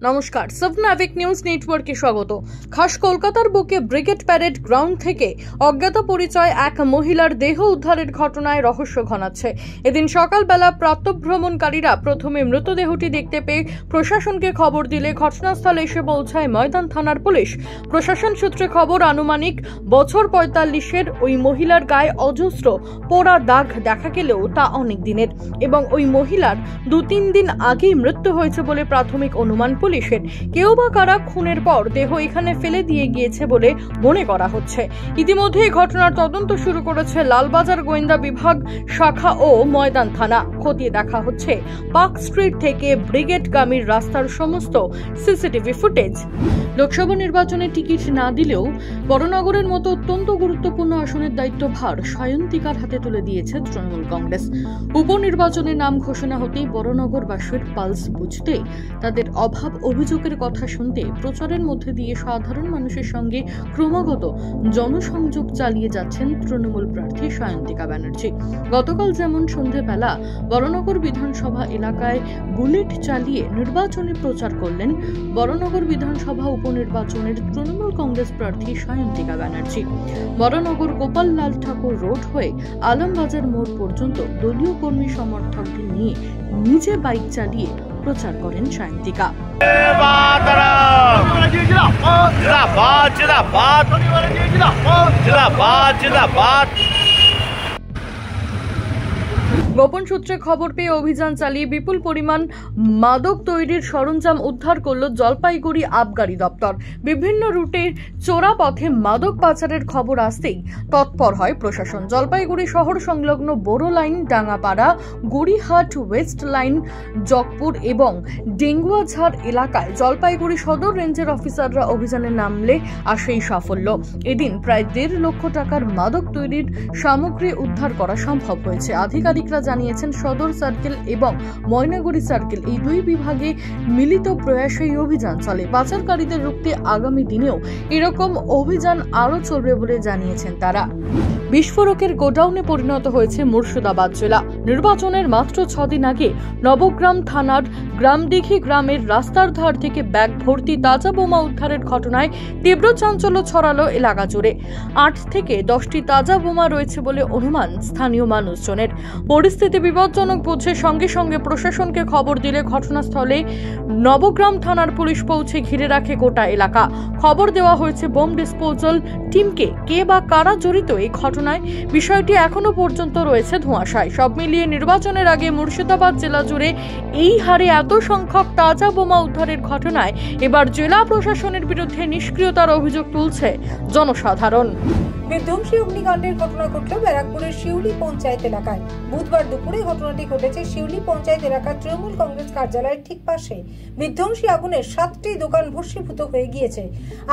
নমস্কার, সাবনাভিক নিউজ নেটওয়ার্কে স্বাগত। খাস কলকাতার বুকে ব্রিগেড প্যারেড গ্রাউন্ড থেকে অজ্ঞাত পরিচয় এক মহিলার দেহ উদ্ধারের ঘটনায় রহস্য ঘনাচ্ছে। এদিন সকালবেলা প্রাতঃভ্রমণকারীরা প্রথমে মৃতদেহটি দেখতে পেয়ে প্রশাসনকে খবর দিলে ঘটনাস্থলে এসে পৌঁছায় ময়দান থানার পুলিশ। প্রশাসন সূত্রে খবর, আনুমানিক বছর ৪৫-এর ওই মহিলার গায়ে অজস্র পোড়া দাগ দেখা গেলেও তা অনেক দিনের এবং ওই মহিলার ২-৩ দিন আগেই মৃত্যু হয়েছে বলে প্রাথমিক অনুমান পুলিশের। কেউ বা কারা খুনের পর দেহ এখানে ফেলে দিয়ে গিয়েছে বলে মনে করা হচ্ছে। ইতিমধ্যে এই ঘটনার তদন্ত শুরু করেছে লালবাজার গোয়েন্দা বিভাগ শাখা ও ময়দান থানা। খতিয়ে দেখা হচ্ছে পার্ক স্ট্রিট থেকে ব্রিগেডগামীর রাস্তার সমস্ত সিসিটিভি ফুটেজ। লোকসভা নির্বাচনে টিকিট না দিলেও বড়নগরের মতো অত্যন্ত গুরুত্বপূর্ণ আসনের দায়িত্বভার সায়ন্তিকার হাতে তুলে দিয়েছে তৃণমূল কংগ্রেস। উপনির্বাচনের নাম ঘোষণা হতেই বড়নগরবাসীর পালস বুঝতে, তাদের অভাব অভিযোগের কথা শুনতে প্রচারের মধ্যে দিয়ে সাধারণ মানুষের সঙ্গে ক্রমাগত জনসংযোগ চালিয়ে যাচ্ছেন তৃণমূল প্রার্থী সায়ন্তিকা ব্যানার্জি। গতকাল যেমন সন্ধেবেলা বড়নগর বিধানসভা এলাকায় বুলেট চালিয়ে নির্বাচনী প্রচার করলেন বড়নগর বিধানসভা উপনির্বাচনের তৃণমূল কংগ্রেস প্রার্থী সায়ন্তিকা ব্যানার্জি। বড়নগর গোপাল লাল ঠাকুর রোড হয়ে আলমবাজার মোড় পর্যন্ত দলীয় কর্মী সমর্থকদের নিয়ে নিজে বাইক চালিয়ে প্রচার করেন সায়ন্তিকা। গোপন সূত্রে খবর পেয়ে অভিযান চালিয়ে বিপুল পরিমাণ মাদক তৈরির সরঞ্জাম উদ্ধার করল জলপাইগুড়ি আবগারি দপ্তর। বিভিন্ন রুটে চোরা পথে মাদক পাচারের খবর আসতেই তৎপর হয় প্রশাসন। জলপাইগুড়ি শহর সংলগ্ন Boro line, Dangapara, Gariahat, west line, Jagpur এবং ডেঙ্গুয়াঝাড় এলাকায় জলপাইগুড়ি সদর রেঞ্জের অফিসাররা অভিযানে নামলে আসেই সাফল্য। এদিন প্রায় ১.৫ লক্ষ টাকার মাদক তৈরির সামগ্রী উদ্ধার করা সম্ভব হয়েছে। আধিকারিকরা জানিয়েছেন, সদর সার্কেল এবং ময়নাগুড়ি সার্কেল এই দুই বিভাগে মিলিত প্রয়াসে এই অভিযান চলে। পাচারকারীদের রুখতে আগামী দিনেও এরকম অভিযান আরও চলবে বলে জানিয়েছেন তারা। বিস্ফোরকের গোডাউনে পরিণত হয়েছে মুর্শিদাবাদ জেলা। নির্বাচনের মাত্র ৬ দিন আগে নবগ্রাম থানার গ্রামদিঘি গ্রামের রাস্তার ধার থেকে ব্যাগ ভর্তি তাজা বোমা উদ্ধারের ঘটনায় তীব্র চাঞ্চল্য ছড়ালো এলাকা জুড়ে। ৮ থেকে ১০টি তাজা বোমা রয়েছে বলে অনুমান স্থানীয় মানুষজনের। পরিস্থিতি বিপজ্জনক বুঝে সঙ্গে সঙ্গে প্রশাসনকে খবর দিলে ঘটনাস্থলে নবগ্রাম থানার পুলিশ পৌঁছে ঘিরে রাখে গোটা এলাকা। খবর দেওয়া হয়েছে বোম ডিসপোজাল টিমকে। কে বা কারা জড়িত এই ঘটনায়, বিষয়টি এখনো পর্যন্ত রয়েছে ধোঁয়াশায়। সব মিলিয়ে নির্বাচনের আগে মুর্শিদাবাদ জেলা জুড়ে এই হারে এত সংখ্যক তাজা বোমা উদ্ধারের ঘটনায় এবার জেলা প্রশাসনের বিরুদ্ধে নিষ্ক্রিয়তার অভিযোগ তুলছে জনসাধারণ। বিধ্বংসী অগ্নিকাণ্ডের ঘটনা ঘটল ব্যারাকপুরের শিউলি পঞ্চায়েত এলাকায়। বুধবার দুপুরে ঘটনাটি ঘটেছে শিউলি পঞ্চায়েত এলাকার তৃণমূল কংগ্রেস কার্যালয়ের ঠিক পাশে। বিধ্বংসী আগুনে 7টি দোকান ভস্মীভূত হয়ে গিয়েছে।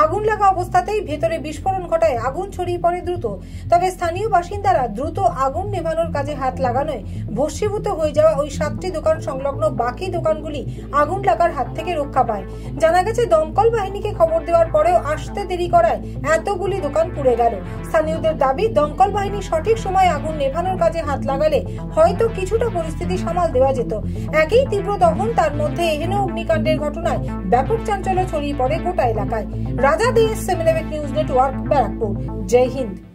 আগুন লাগা অবস্থাতেই ভেতরে বিস্ফোরণ ঘটায় আগুন ছড়িয়ে পড়ে দ্রুত। তবে স্থানীয় বাসিন্দারা দ্রুত আগুন নেভানোর কাজে হাত লাগানোয় ভস্মীভূত হয়ে যাওয়া ওই 7টি দোকান সংলগ্ন বাকি দোকানগুলি আগুন লাগার হাত থেকে রক্ষা পায়। জানা গেছে, দমকল বাহিনীকে খবর দেওয়ার পরেও আসতে দেরি করায় এতগুলি দোকান পুড়ে গেল। স্থানীয়দের দাবি, দমকল বাহিনী সঠিক সময়ে আগুন নেভানোর কাজে হাত লাগালে হয়তো কিছুটা পরিস্থিতি সামাল দেওয়া যেত। একই তীব্র দহন, তার মধ্যে এহেন অগ্নিকাণ্ডের ঘটনায় ব্যাপক চাঞ্চল্য ছড়িয়ে পড়ে গোটা এলাকায়। রাজা দে, সাবনাভিক নিউজ নেটওয়ার্ক, ব্যারাকপুর। জয় হিন্দ।